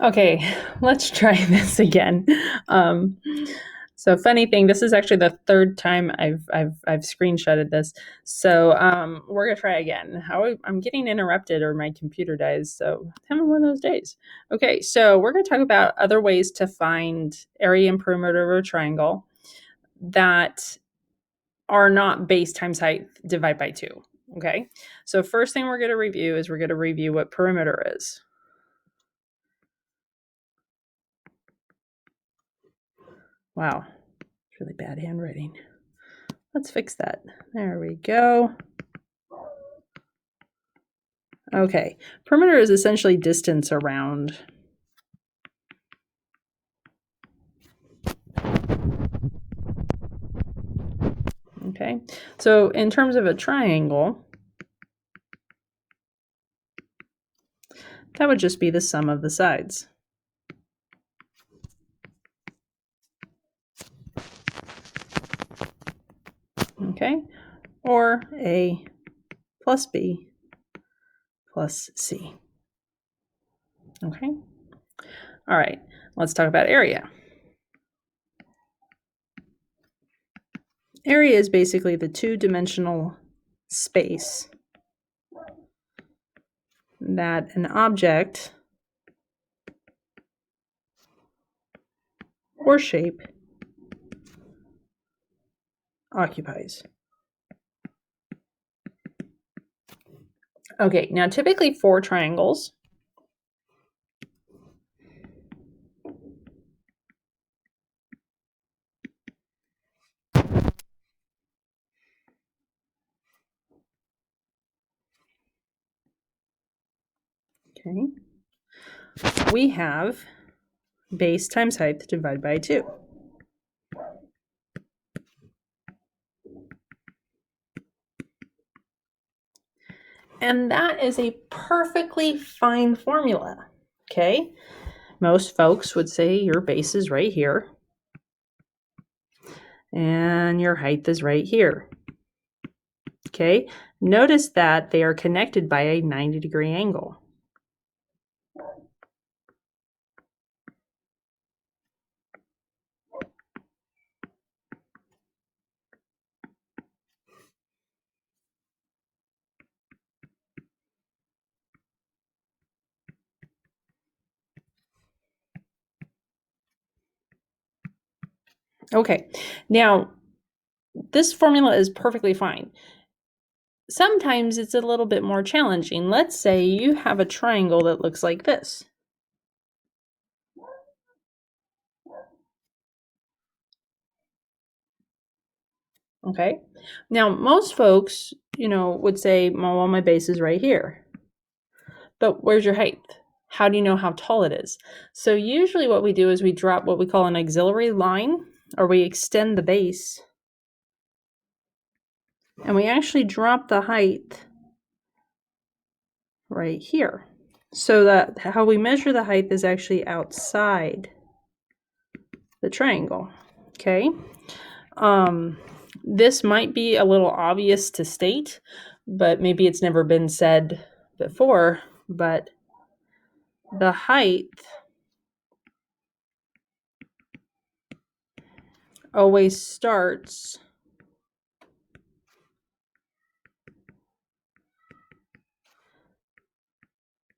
Okay, let's try this again. So funny thing, this is actually the third time I've screenshotted this. So we're gonna try again. I'm getting interrupted or my computer dies. So having one of those days. Okay, so we're gonna talk about other ways to find area and perimeter of a triangle that are not base times height divide by 2. Okay, so first thing we're gonna review is we're gonna review what perimeter is. Wow, it's really bad handwriting. Let's fix that. There we go. Okay, perimeter is essentially distance around. Okay, so in terms of a triangle, that would just be the sum of the sides. Okay, or A plus B plus C. Okay, all right, let's talk about area. Area is basically the two-dimensional space that an object or shape occupies. Okay, now typically for triangles, okay, we have base times height divided by 2. And that is a perfectly fine formula, okay? Most folks would say your base is right here, and your height is right here, okay? Notice that they are connected by a 90-degree angle. Okay, now this formula is perfectly fine. Sometimes it's a little bit more challenging. Let's say you have a triangle that looks like this. Okay, now most folks, would say, well, my base is right here. But where's your height? How do you know how tall it is? So usually what we do is we drop what we call an auxiliary line, or we extend the base. And we actually drop the height right here. So that how we measure the height is actually outside the triangle. Okay. This might be a little obvious to state, but maybe it's never been said before. But the height always starts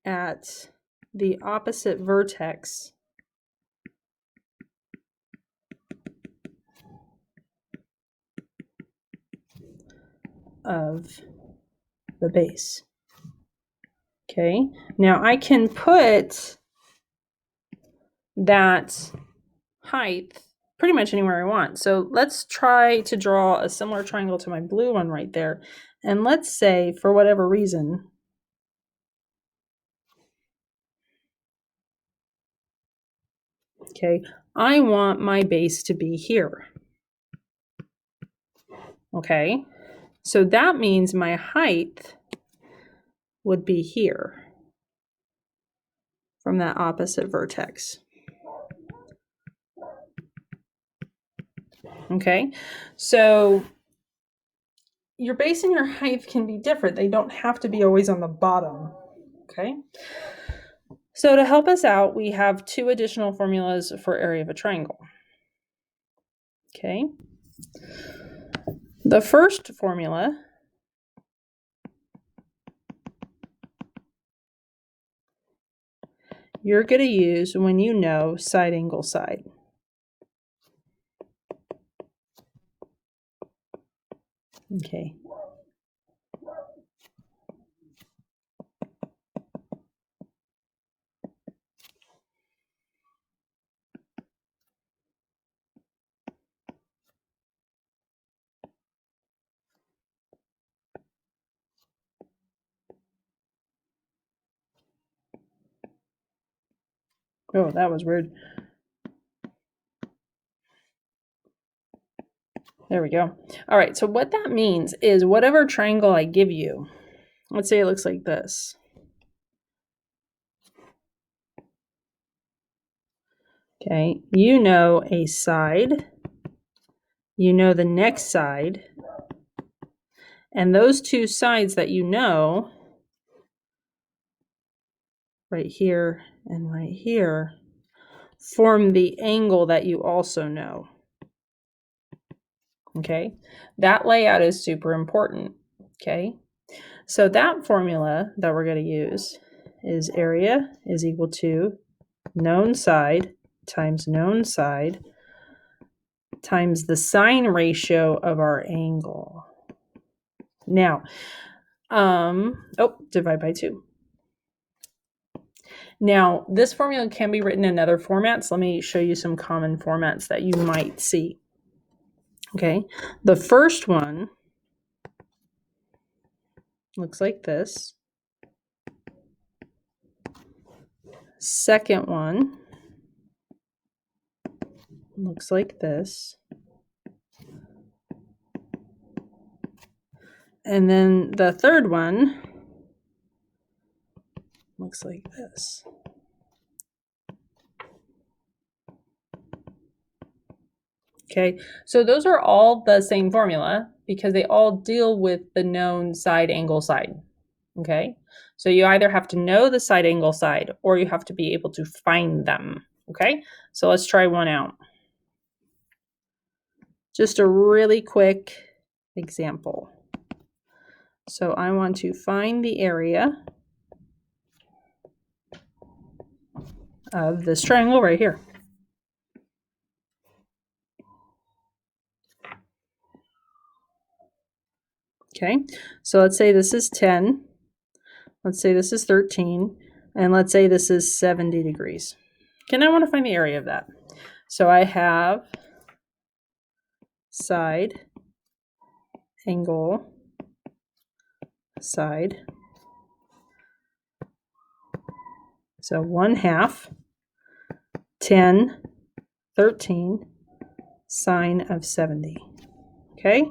at the opposite vertex of the base. Okay, now I can put that height pretty much anywhere I want. So let's try to draw a similar triangle to my blue one right there. And let's say, for whatever reason, okay, I want my base to be here. Okay, so that means my height would be here from that opposite vertex. Okay, so your base and your height can be different. They don't have to be always on the bottom. Okay, So to help us out, we have two additional formulas for area of a triangle. Okay. The first formula you're going to use when you know side angle side. Okay. Oh, that was weird. There we go. All right, so what that means is whatever triangle I give you, let's say it looks like this. Okay, you know a side, you know the next side, and those two sides that you know, right here and right here, form the angle that you also know. Okay, that layout is super important. Okay, so that formula that we're going to use is area is equal to known side times known side times the sine ratio of our angle. Now, divide by 2. Now, this formula can be written in other formats. Let me show you some common formats that you might see. Okay, the first one looks like this. Second one looks like this. And then the third one looks like this. Okay, so those are all the same formula because they all deal with the known side angle side. Okay, so you either have to know the side angle side or you have to be able to find them. Okay, so let's try one out. Just a really quick example. So I want to find the area of this triangle right here. Okay, so let's say this is 10. Let's say this is 13. And let's say this is 70 degrees. Okay, I want to find the area of that. So I have side, angle, side. So 1/2, 10, 13, sine of 70. Okay,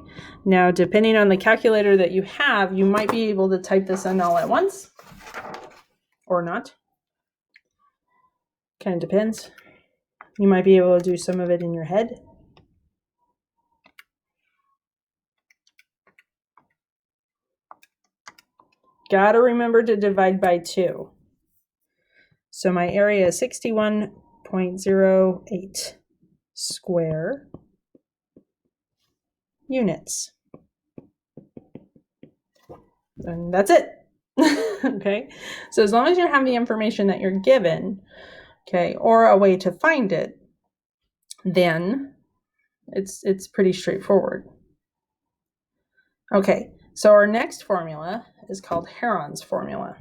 now depending on the calculator that you have, you might be able to type this in all at once or not. Kind of depends. You might be able to do some of it in your head. Gotta remember to divide by 2. So my area is 61.08 square units. And that's it. Okay, so as long as you have the information that you're given, okay, or a way to find it, then it's pretty straightforward. Okay, so our next formula is called Heron's formula.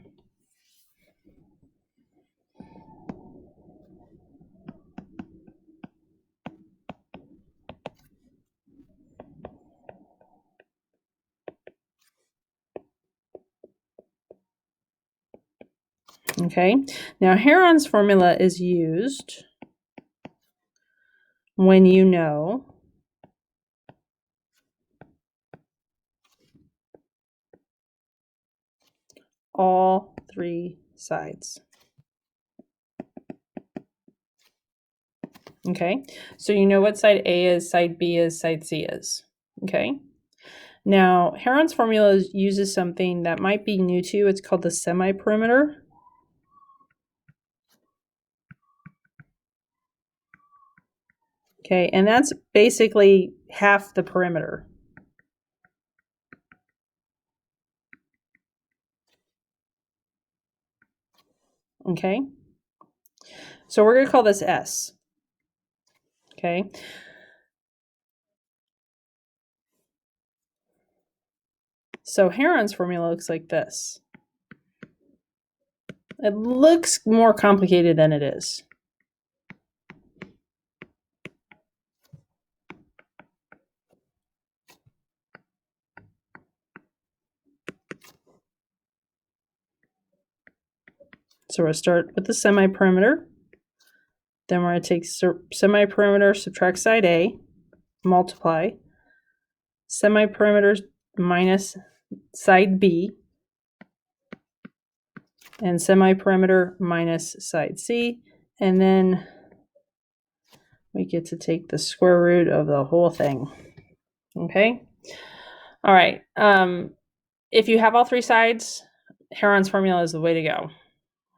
Okay, now Heron's formula is used when you know all 3 sides. Okay, so you know what side A is, side B is, side C is. Okay, now Heron's formula uses something that might be new to you. It's called the semi-perimeter. Okay, and that's basically half the perimeter. Okay, so we're going to call this S. Okay, so Heron's formula looks like this. It looks more complicated than it is. So we're going to start with the semi-perimeter. Then we're going to take semi-perimeter, subtract side A, multiply. Semi-perimeter minus side B. And semi-perimeter minus side C. And then we get to take the square root of the whole thing. Okay? All right. If you have all three sides, Heron's formula is the way to go.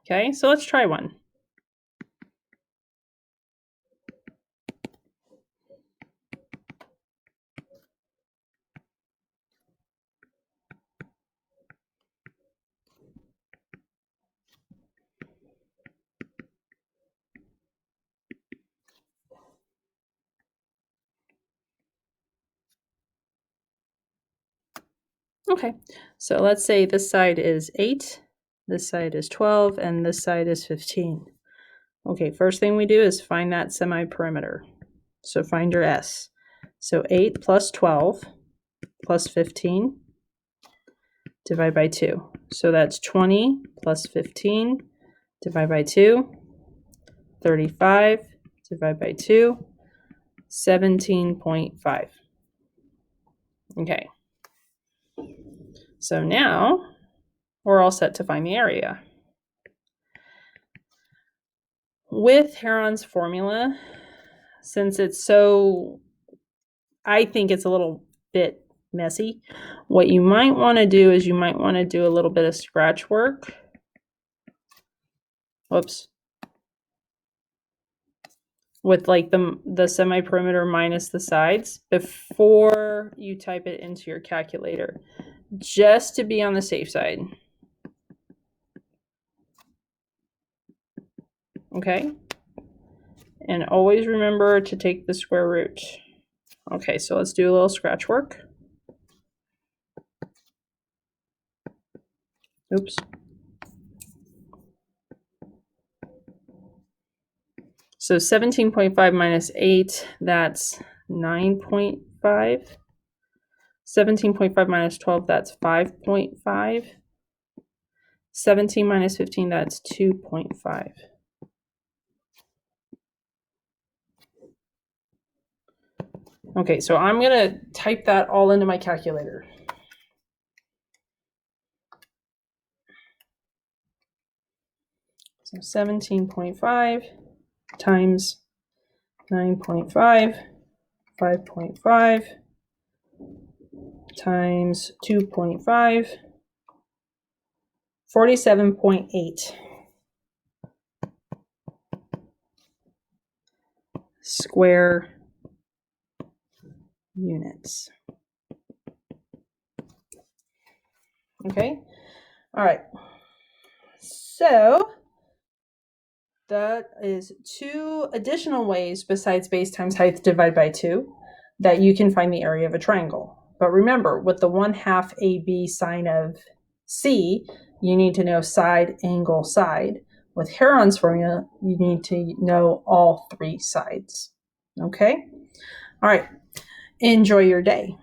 Okay, so let's try one. Okay, so let's say this side is 8, this side is 12, and this side is 15. Okay, first thing we do is find that semi-perimeter. So find your S. So 8 plus 12 plus 15, divide by 2. So that's 20 plus 15, divide by 2, 35, divide by 2, 17.5. Okay. So now we're all set to find the area. With Heron's formula, since it's so, I think it's a little bit messy, what you might want to do is you might want to do a little bit of scratch work. Whoops. With like the semi-perimeter minus the sides before you type it into your calculator, just to be on the safe side. Okay? And always remember to take the square root. Okay, so let's do a little scratch work. Oops. So 17.5 minus 8, that's 9.5. 17.5 minus 12, that's 5.5. 17 minus 15, that's 2.5. Okay, so I'm going to type that all into my calculator. So 17.5 times 9.5, 5.5 times 2.5, 47.8 square units. Okay, all right. So that is 2 additional ways besides base times height divided by 2 that you can find the area of a triangle. But remember, with the 1/2 AB sine of C, you need to know side, angle, side. With Heron's formula, you need to know all 3 sides. Okay? All right. Enjoy your day.